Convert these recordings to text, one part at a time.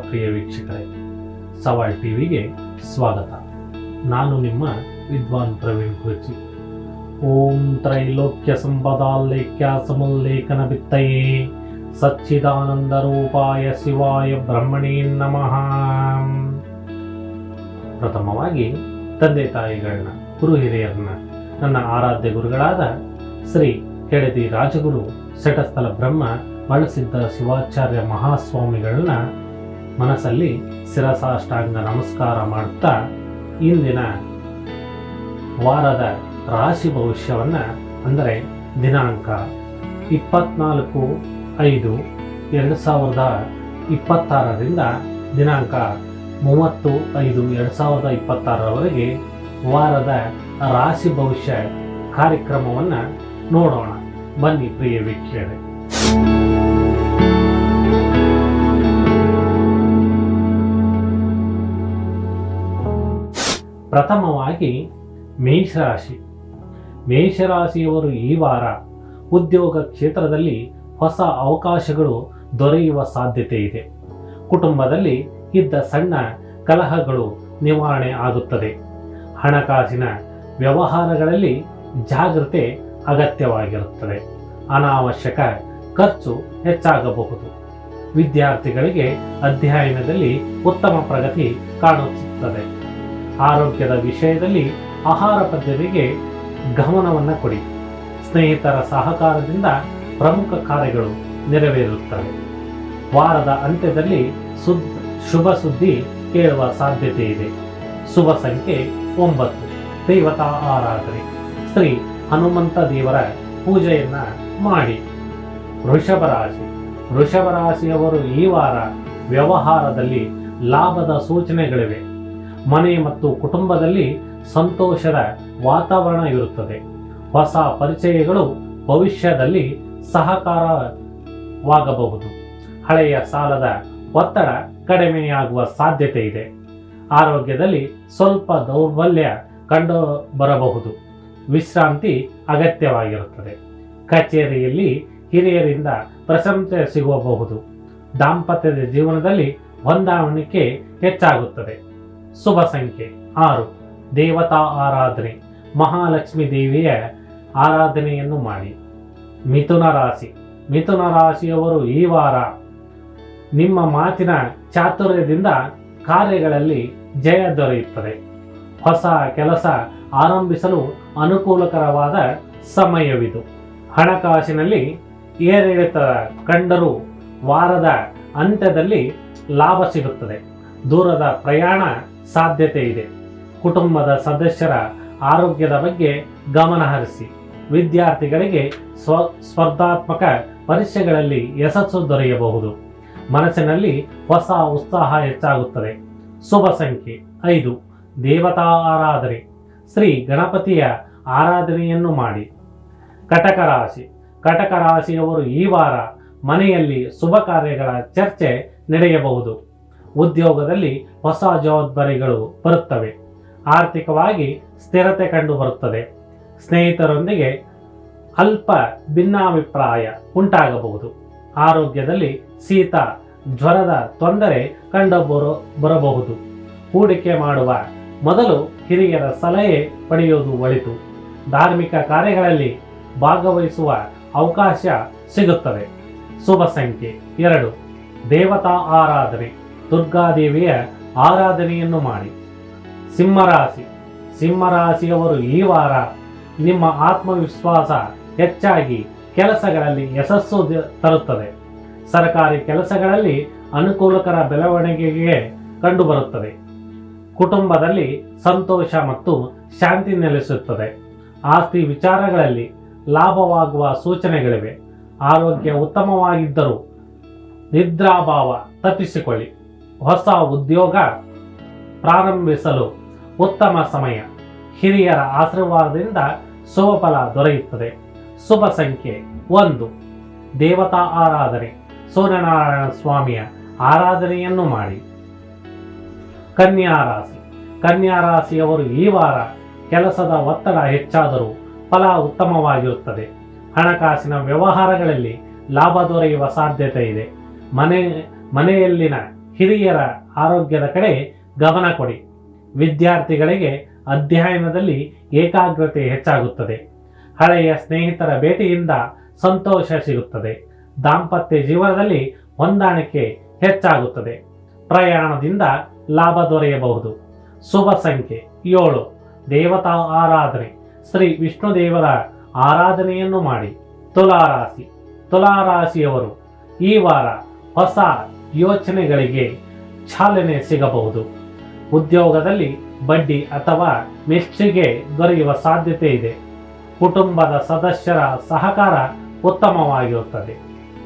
ಪ್ರಿಯ ವೀಕ್ಷಕರೇ, ಸವಾಲ್ ಟಿವಿಗೆ ಸ್ವಾಗತ. ನಾನು ನಿಮ್ಮ ವಿದ್ವಾನ್ ಪ್ರವೀಣ್ ಕುರ್ಚಿ. ಓಂ ತ್ರೈಲೋಕ್ಯ ಸಂಪದಾಲೇಖ್ಯ ಸಮುಲ್ಲೇಖನ ಬಿತ್ತಯೇ ಸಚ್ಚಿದಾನಂದ ರೂಪಾಯ ಶಿವಾಯ ಬ್ರಹ್ಮಣೇ ನಮಃ. ಪ್ರಥಮವಾಗಿ ತಂದೆ ತಾಯಿಗಳನ್ನ, ಗುರು ಹಿರಿಯರನ್ನ, ನನ್ನ ಆರಾಧ್ಯ ಗುರುಗಳಾದ ಶ್ರೀ ಕೆಳದಿ ರಾಜಗುರು ಶಟಸ್ಥಲ ಬ್ರಹ್ಮ ಬಳಸಿದ್ದ ಶಿವಾಚಾರ್ಯ ಮಹಾಸ್ವಾಮಿಗಳನ್ನ ಮನಸ್ಸಲ್ಲಿ ಶಿರಸಾಷ್ಟಾಂಗ ನಮಸ್ಕಾರ ಮಾಡುತ್ತಾ ಇಂದಿನ ವಾರದ ರಾಶಿ ಭವಿಷ್ಯವನ್ನ, ಅಂದರೆ ದಿನಾಂಕ 24/5/2026 ದಿನಾಂಕ 30/5/2026 ವಾರದ ರಾಶಿ ಭವಿಷ್ಯ ಕಾರ್ಯಕ್ರಮವನ್ನ ನೋಡೋಣ. ಬನ್ನಿ ಪ್ರಿಯ ವೀಕ್ಷಕರೇ. ಪ್ರಥಮವಾಗಿ ಮೇಷರಾಶಿ. ಮೇಷರಾಶಿಯವರು ಈ ವಾರ ಉದ್ಯೋಗ ಕ್ಷೇತ್ರದಲ್ಲಿ ಹೊಸ ಅವಕಾಶಗಳು ದೊರೆಯುವ ಸಾಧ್ಯತೆ ಇದೆ. ಕುಟುಂಬದಲ್ಲಿ ಇದ್ದ ಸಣ್ಣ ಕಲಹಗಳು ನಿವಾರಣೆ ಆಗುತ್ತದೆ. ಹಣಕಾಸಿನ ವ್ಯವಹಾರಗಳಲ್ಲಿ ಜಾಗೃತೆ ಅಗತ್ಯವಾಗಿರುತ್ತದೆ. ಅನಾವಶ್ಯಕ ಖರ್ಚು ಹೆಚ್ಚಾಗಬಹುದು. ವಿದ್ಯಾರ್ಥಿಗಳಿಗೆ ಅಧ್ಯಯನದಲ್ಲಿ ಉತ್ತಮ ಪ್ರಗತಿ ಕಾಣುತ್ತದೆ. ಆರೋಗ್ಯದ ವಿಷಯದಲ್ಲಿ ಆಹಾರ ಪದ್ಧತಿಗೆ ಗಮನವನ್ನು ಕೊಡಿ. ಸ್ನೇಹಿತರ ಸಹಕಾರದಿಂದ ಪ್ರಮುಖ ಕಾರ್ಯಗಳು ನೆರವೇರುತ್ತವೆ. ವಾರದ ಅಂತ್ಯದಲ್ಲಿ ಶುಭ ಸುದ್ದಿ ಕೇಳುವ ಸಾಧ್ಯತೆ ಇದೆ. ಶುಭ ಸಂಖ್ಯೆ 9. ದೇವತಾ ಆರಾಧನೆ. ಶ್ರೀ ಹನುಮಂತ ದೇವರ ಪೂಜೆಯನ್ನ ಮಾಡಿ. ವೃಷಭ ರಾಶಿ. ವೃಷಭ ರಾಶಿಯವರು ಈ ವಾರ ವ್ಯವಹಾರದಲ್ಲಿ ಲಾಭದ ಸೂಚನೆಗಳಿವೆ. ಮನೆ ಮತ್ತು ಕುಟುಂಬದಲ್ಲಿ ಸಂತೋಷದ ವಾತಾವರಣ ಇರುತ್ತದೆ. ಹೊಸ ಪರಿಚಯಗಳು ಭವಿಷ್ಯದಲ್ಲಿ ಸಹಕಾರವಾಗಬಹುದು. ಹಳೆಯ ಸಾಲದ ಒತ್ತಡ ಕಡಿಮೆಯಾಗುವ ಸಾಧ್ಯತೆ ಇದೆ. ಆರೋಗ್ಯದಲ್ಲಿ ಸ್ವಲ್ಪ ದೌರ್ಬಲ್ಯ ಕಂಡು ಬರಬಹುದು. ವಿಶ್ರಾಂತಿ ಅಗತ್ಯವಾಗಿರುತ್ತದೆ. ಕಚೇರಿಯಲ್ಲಿ ಹಿರಿಯರಿಂದ ಪ್ರಶಂಸೆ ಸಿಗಬಹುದು. ದಾಂಪತ್ಯದ ಜೀವನದಲ್ಲಿ ಹೊಂದಾಣಿಕೆ ಹೆಚ್ಚಾಗುತ್ತದೆ. ಶುಭ ಸಂಖ್ಯೆ 6. ದೇವತಾ ಆರಾಧನೆ. ಮಹಾಲಕ್ಷ್ಮಿ ದೇವಿಯ ಆರಾಧನೆಯನ್ನು ಮಾಡಿ. ಮಿಥುನ ರಾಶಿ. ಮಿಥುನ ರಾಶಿಯವರು ಈ ವಾರ ನಿಮ್ಮ ಮಾತಿನ ಚಾತುರ್ಯದಿಂದ ಕಾರ್ಯಗಳಲ್ಲಿ ಜಯ ದೊರೆಯುತ್ತದೆ. ಹೊಸ ಕೆಲಸ ಆರಂಭಿಸಲು ಅನುಕೂಲಕರವಾದ ಸಮಯವಿದು. ಹಣಕಾಸಿನಲ್ಲಿ ಏರಿಳಿತ ಕಂಡರೂ ವಾರದ ಅಂತ್ಯದಲ್ಲಿ ಲಾಭ ಸಿಗುತ್ತದೆ. ದೂರದ ಪ್ರಯಾಣ ಸಾಧ್ಯತೆ ಇದೆ. ಕುಟುಂಬದ ಸದಸ್ಯರ ಆರೋಗ್ಯದ ಬಗ್ಗೆ ಗಮನ ಹರಿಸಿ. ವಿದ್ಯಾರ್ಥಿಗಳಿಗೆ ಸ್ಪರ್ಧಾತ್ಮಕ ಪರೀಕ್ಷೆಗಳಲ್ಲಿ ಯಶಸ್ಸು ದೊರೆಯಬಹುದು. ಮನಸ್ಸಿನಲ್ಲಿ ಹೊಸ ಉತ್ಸಾಹ ಹೆಚ್ಚಾಗುತ್ತದೆ. ಶುಭ ಸಂಖ್ಯೆ 5. ದೇವತಾ ಆರಾಧನೆ. ಶ್ರೀ ಗಣಪತಿಯ ಆರಾಧನೆಯನ್ನು ಮಾಡಿ. ಕಟಕ ರಾಶಿ. ಕಟಕ ರಾಶಿಯವರು ಈ ವಾರ ಮನೆಯಲ್ಲಿ ಶುಭ ಕಾರ್ಯಗಳ ಚರ್ಚೆ ನಡೆಯಬಹುದು. ಉದ್ಯೋಗದಲ್ಲಿ ಹೊಸ ಜವಾಬ್ದಾರಿಗಳು ಬರುತ್ತವೆ. ಆರ್ಥಿಕವಾಗಿ ಸ್ಥಿರತೆ ಕಂಡು ಬರುತ್ತದೆ. ಸ್ನೇಹಿತರೊಂದಿಗೆ ಅಲ್ಪ ಭಿನ್ನಾಭಿಪ್ರಾಯ ಉಂಟಾಗಬಹುದು. ಆರೋಗ್ಯದಲ್ಲಿ ಶೀತ ಜ್ವರದ ತೊಂದರೆ ಕಂಡು ಬರಬಹುದು. ಹೂಡಿಕೆ ಮಾಡುವ ಮೊದಲು ಹಿರಿಯರ ಸಲಹೆ ಪಡೆಯುವುದು ಒಳಿತು. ಧಾರ್ಮಿಕ ಕಾರ್ಯಗಳಲ್ಲಿ ಭಾಗವಹಿಸುವ ಅವಕಾಶ ಸಿಗುತ್ತದೆ. ಶುಭ ಸಂಖ್ಯೆ 2. ದೇವತಾ ಆರಾಧನೆ. ದುರ್ಗಾದೇವಿಯ ಆರಾಧನೆಯನ್ನು ಮಾಡಿ. ಸಿಂಹರಾಶಿ. ಸಿಂಹರಾಶಿಯವರು ಈ ವಾರ ನಿಮ್ಮ ಆತ್ಮವಿಶ್ವಾಸ ಹೆಚ್ಚಾಗಿ ಕೆಲಸಗಳಲ್ಲಿ ಯಶಸ್ಸು ತರುತ್ತದೆ. ಸರ್ಕಾರಿ ಕೆಲಸಗಳಲ್ಲಿ ಅನುಕೂಲಕರ ಬೆಳವಣಿಗೆಗೆ ಕಂಡುಬರುತ್ತದೆ. ಕುಟುಂಬದಲ್ಲಿ ಸಂತೋಷ ಮತ್ತು ಶಾಂತಿ ನೆಲೆಸುತ್ತದೆ. ಆಸ್ತಿ ವಿಚಾರಗಳಲ್ಲಿ ಲಾಭವಾಗುವ ಸೂಚನೆಗಳಿವೆ. ಆರೋಗ್ಯ ಉತ್ತಮವಾಗಿದ್ದರೂ ನಿದ್ರಾಭಾವ ತಪ್ಪಿಸಿಕೊಳ್ಳಿ. ಹೊಸ ಉದ್ಯೋಗ ಪ್ರಾರಂಭಿಸಲು ಉತ್ತಮ ಸಮಯ. ಹಿರಿಯರ ಆಶೀರ್ವಾದದಿಂದ ಶುಭಫಲ ದೊರೆಯುತ್ತದೆ. ಶುಭ ಸಂಖ್ಯೆ 1. ದೇವತಾ ಆರಾಧನೆ. ಸೂರ್ಯನಾರಾಯಣ ಸ್ವಾಮಿಯ ಆರಾಧನೆಯನ್ನು ಮಾಡಿ. ಕನ್ಯಾ ರಾಶಿ. ಕನ್ಯಾ ರಾಶಿಯವರು ಈ ವಾರ ಕೆಲಸದ ಒತ್ತಡ ಹೆಚ್ಚಾದರೂ ಫಲ ಉತ್ತಮವಾಗಿರುತ್ತದೆ. ಹಣಕಾಸಿನ ವ್ಯವಹಾರಗಳಲ್ಲಿ ಲಾಭ ದೊರೆಯುವ ಸಾಧ್ಯತೆ ಇದೆ. ಮನೆಯಲ್ಲಿನ ಹಿರಿಯರ ಆರೋಗ್ಯದ ಕಡೆ ಗಮನ ಕೊಡಿ. ವಿದ್ಯಾರ್ಥಿಗಳಿಗೆ ಅಧ್ಯಯನದಲ್ಲಿ ಏಕಾಗ್ರತೆ ಹೆಚ್ಚಾಗುತ್ತದೆ. ಹಳೆಯ ಸ್ನೇಹಿತರ ಭೇಟಿಯಿಂದ ಸಂತೋಷ ಸಿಗುತ್ತದೆ. ದಾಂಪತ್ಯ ಜೀವನದಲ್ಲಿ ಹೊಂದಾಣಿಕೆ ಹೆಚ್ಚಾಗುತ್ತದೆ. ಪ್ರಯಾಣದಿಂದ ಲಾಭ ದೊರೆಯಬಹುದು. ಶುಭ ಸಂಖ್ಯೆ 7. ದೇವತಾ ಆರಾಧನೆ. ಶ್ರೀ ವಿಷ್ಣು ದೇವರ ಆರಾಧನೆಯನ್ನು ಮಾಡಿ. ತುಲಾರಾಶಿ. ತುಲಾರಾಶಿಯವರು ಈ ವಾರ ಹೊಸ ಯೋಚನೆಗಳಿಗೆ ಚಾಲನೆ ಸಿಗಬಹುದು. ಉದ್ಯೋಗದಲ್ಲಿ ಬಡ್ಡಿ ಅಥವಾ ಮೆಚ್ಚುಗೆ ದೊರೆಯುವ ಸಾಧ್ಯತೆ ಇದೆ. ಕುಟುಂಬದ ಸದಸ್ಯರ ಸಹಕಾರ ಉತ್ತಮವಾಗಿರುತ್ತದೆ.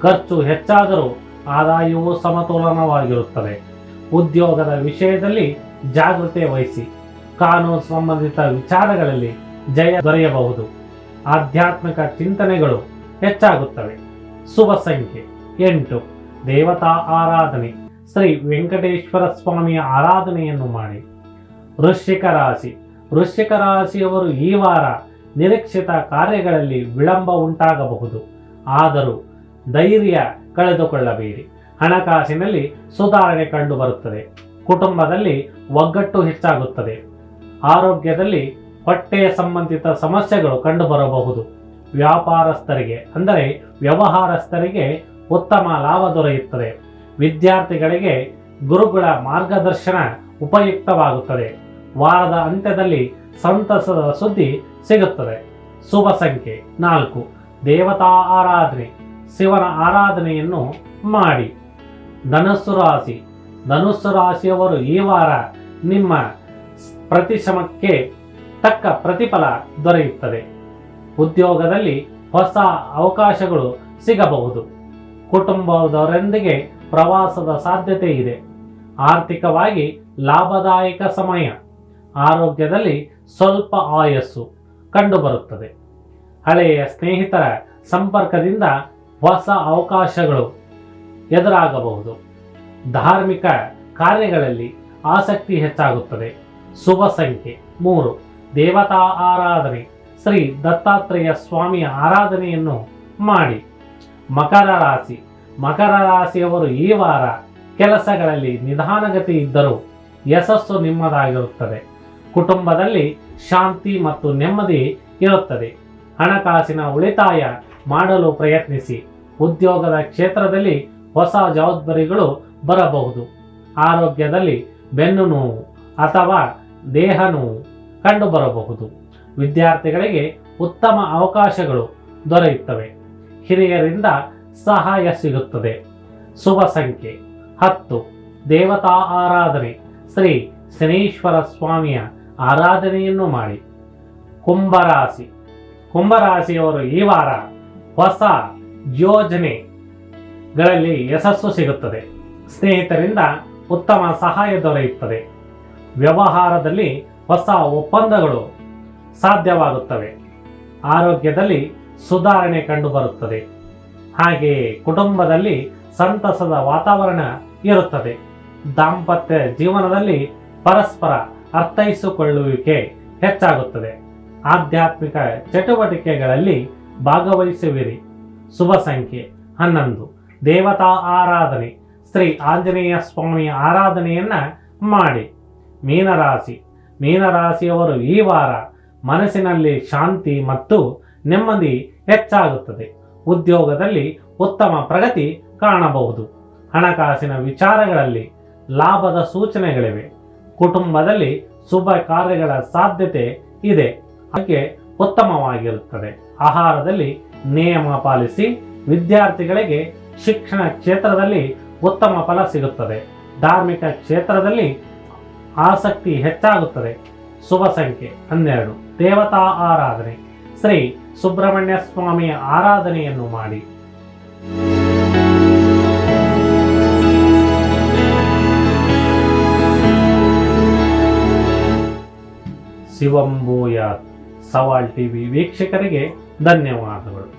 ಖರ್ಚು ಹೆಚ್ಚಾದರೂ ಆದಾಯವು ಸಮತೋಲನವಾಗಿರುತ್ತದೆ. ಉದ್ಯೋಗದ ವಿಷಯದಲ್ಲಿ ಜಾಗೃತೆ ವಹಿಸಿ. ಕಾನೂನು ಸಂಬಂಧಿತ ವಿಚಾರಗಳಲ್ಲಿ ಜಯ ದೊರೆಯಬಹುದು. ಆಧ್ಯಾತ್ಮಿಕ ಚಿಂತನೆಗಳು ಹೆಚ್ಚಾಗುತ್ತವೆ. ಶುಭ ಸಂಖ್ಯೆ 8. ದೇವತಾ ಆರಾಧನೆ. ಶ್ರೀ ವೆಂಕಟೇಶ್ವರ ಸ್ವಾಮಿಯ ಆರಾಧನೆಯನ್ನು ಮಾಡಿ. ವೃಶ್ಚಿಕ ರಾಶಿ. ವೃಶ್ಚಿಕ ರಾಶಿಯವರು ಈ ವಾರ ನಿರೀಕ್ಷಿತ ಕಾರ್ಯಗಳಲ್ಲಿ ವಿಳಂಬ ಉಂಟಾಗಬಹುದು. ಆದರೂ ಧೈರ್ಯ ಕಳೆದುಕೊಳ್ಳಬೇಡಿ. ಹಣಕಾಸಿನಲ್ಲಿ ಸುಧಾರಣೆ ಕಂಡು ಬರುತ್ತದೆ. ಕುಟುಂಬದಲ್ಲಿ ಒಗ್ಗಟ್ಟು ಹೆಚ್ಚಾಗುತ್ತದೆ. ಆರೋಗ್ಯದಲ್ಲಿ ಹೊಟ್ಟೆಯ ಸಂಬಂಧಿತ ಸಮಸ್ಯೆಗಳು ಕಂಡುಬರಬಹುದು. ವ್ಯಾಪಾರಸ್ಥರಿಗೆ ಅಂದರೆ ವ್ಯವಹಾರಸ್ಥರಿಗೆ ಉತ್ತಮ ಲಾಭ ದೊರೆಯುತ್ತದೆ. ವಿದ್ಯಾರ್ಥಿಗಳಿಗೆ ಗುರುಗಳ ಮಾರ್ಗದರ್ಶನ ಉಪಯುಕ್ತವಾಗುತ್ತದೆ. ವಾರದ ಅಂತ್ಯದಲ್ಲಿ ಸಂತಸದ ಸುದ್ದಿ ಸಿಗುತ್ತದೆ. ಶುಭ ಸಂಖ್ಯೆ 4. ದೇವತಾ ಆರಾಧನೆ. ಶಿವನ ಆರಾಧನೆಯನ್ನು ಮಾಡಿ. ಧನುಸ್ಸು ರಾಶಿ. ಧನುಸ್ಸು ರಾಶಿಯವರು ಈ ವಾರ ನಿಮ್ಮ ಪರಿಶ್ರಮಕ್ಕೆ ತಕ್ಕ ಪ್ರತಿಫಲ ದೊರೆಯುತ್ತದೆ. ಉದ್ಯೋಗದಲ್ಲಿ ಹೊಸ ಅವಕಾಶಗಳು ಸಿಗಬಹುದು. ಕುಟುಂಬದವರೊಂದಿಗೆ ಪ್ರವಾಸದ ಸಾಧ್ಯತೆ ಇದೆ. ಆರ್ಥಿಕವಾಗಿ ಲಾಭದಾಯಕ ಸಮಯ. ಆರೋಗ್ಯದಲ್ಲಿ ಸ್ವಲ್ಪ ಆಯಸ್ಸು ಕಂಡುಬರುತ್ತದೆ. ಹಳೆಯ ಸ್ನೇಹಿತರ ಸಂಪರ್ಕದಿಂದ ಹೊಸ ಅವಕಾಶಗಳು ಎದುರಾಗಬಹುದು. ಧಾರ್ಮಿಕ ಕಾರ್ಯಗಳಲ್ಲಿ ಆಸಕ್ತಿ ಹೆಚ್ಚಾಗುತ್ತದೆ. ಶುಭ ಸಂಖ್ಯೆ 3. ದೇವತಾ ಆರಾಧನೆ. ಶ್ರೀ ದತ್ತಾತ್ರೇಯ ಸ್ವಾಮಿಯ ಆರಾಧನೆಯನ್ನು ಮಾಡಿ. ಮಕರ ರಾಶಿ. ಮಕರ ರಾಶಿಯವರು ಈ ವಾರ ಕೆಲಸಗಳಲ್ಲಿ ನಿಧಾನಗತಿ ಇದ್ದರೂ ಯಶಸ್ಸು ನಿಮ್ಮದಾಗಿರುತ್ತದೆ. ಕುಟುಂಬದಲ್ಲಿ ಶಾಂತಿ ಮತ್ತು ನೆಮ್ಮದಿ ಇರುತ್ತದೆ. ಹಣಕಾಸಿನ ಉಳಿತಾಯ ಮಾಡಲು ಪ್ರಯತ್ನಿಸಿ. ಉದ್ಯೋಗದ ಕ್ಷೇತ್ರದಲ್ಲಿ ಹೊಸ ಜವಾಬ್ದಾರಿಗಳು ಬರಬಹುದು. ಆರೋಗ್ಯದಲ್ಲಿ ಬೆನ್ನು ನೋವು ಅಥವಾ ದೇಹ ನೋವು ಕಂಡುಬರಬಹುದು. ವಿದ್ಯಾರ್ಥಿಗಳಿಗೆ ಉತ್ತಮ ಅವಕಾಶಗಳು ದೊರೆಯುತ್ತವೆ. ಹಿರಿಯರಿಂದ ಸಹಾಯ ಸಿಗುತ್ತದೆ. ಶುಭ ಸಂಖ್ಯೆ 10. ದೇವತಾ ಆರಾಧನೆ. ಶ್ರೀ ಶನೀಶ್ವರ ಸ್ವಾಮಿಯ ಆರಾಧನೆಯನ್ನು ಮಾಡಿ. ಕುಂಭರಾಶಿ. ಕುಂಭರಾಶಿಯವರು ಈ ವಾರ ಹೊಸ ಯೋಜನೆಗಳಲ್ಲಿ ಯಶಸ್ಸು ಸಿಗುತ್ತದೆ. ಸ್ನೇಹಿತರಿಂದ ಉತ್ತಮ ಸಹಾಯ ದೊರೆಯುತ್ತದೆ. ವ್ಯವಹಾರದಲ್ಲಿ ಹೊಸ ಒಪ್ಪಂದಗಳು ಸಾಧ್ಯವಾಗುತ್ತವೆ. ಆರೋಗ್ಯದಲ್ಲಿ ಸುಧಾರಣೆ ಕಂಡುಬರುತ್ತದೆ. ಹಾಗೆಯೇ ಕುಟುಂಬದಲ್ಲಿ ಸಂತಸದ ವಾತಾವರಣ ಇರುತ್ತದೆ. ದಾಂಪತ್ಯ ಜೀವನದಲ್ಲಿ ಪರಸ್ಪರ ಅರ್ಥೈಸಿಕೊಳ್ಳುವಿಕೆ ಹೆಚ್ಚಾಗುತ್ತದೆ. ಆಧ್ಯಾತ್ಮಿಕ ಚಟುವಟಿಕೆಗಳಲ್ಲಿ ಭಾಗವಹಿಸುವಿರಿ. ಶುಭ ಸಂಖ್ಯೆ 11. ದೇವತಾ ಆರಾಧನೆ. ಶ್ರೀ ಆಂಜನೇಯ ಸ್ವಾಮಿಯ ಆರಾಧನೆಯನ್ನ ಮಾಡಿ. ಮೀನರಾಶಿ. ಮೀನರಾಶಿಯವರು ಈ ವಾರ ಮನಸ್ಸಿನಲ್ಲಿ ಶಾಂತಿ ಮತ್ತು ನೆಮ್ಮದಿ ಹೆಚ್ಚಾಗುತ್ತದೆ. ಉದ್ಯೋಗದಲ್ಲಿ ಉತ್ತಮ ಪ್ರಗತಿ ಕಾಣಬಹುದು. ಹಣಕಾಸಿನ ವಿಚಾರಗಳಲ್ಲಿ ಲಾಭದ ಸೂಚನೆಗಳಿವೆ. ಕುಟುಂಬದಲ್ಲಿ ಶುಭ ಕಾರ್ಯಗಳ ಸಾಧ್ಯತೆ ಇದೆ. ಹಾಗೆ ಉತ್ತಮವಾಗಿರುತ್ತದೆ. ಆಹಾರದಲ್ಲಿ ನಿಯಮ ಪಾಲಿಸಿ. ವಿದ್ಯಾರ್ಥಿಗಳಿಗೆ ಶಿಕ್ಷಣ ಕ್ಷೇತ್ರದಲ್ಲಿ ಉತ್ತಮ ಫಲ ಸಿಗುತ್ತದೆ. ಧಾರ್ಮಿಕ ಕ್ಷೇತ್ರದಲ್ಲಿ ಆಸಕ್ತಿ ಹೆಚ್ಚಾಗುತ್ತದೆ. ಶುಭ ಸಂಖ್ಯೆ 12. ದೇವತಾ ಆರಾಧನೆ. ಶ್ರೀ ಸುಬ್ರಹ್ಮಣ್ಯ ಸ್ವಾಮಿಯ ಆರಾಧನೆಯನ್ನು ಮಾಡಿ. ಶಿವಂಭೂಯಾತ್. ಸವಾಲ್ ಟಿವಿ ವೀಕ್ಷಕರಿಗೆ ಧನ್ಯವಾದಗಳು.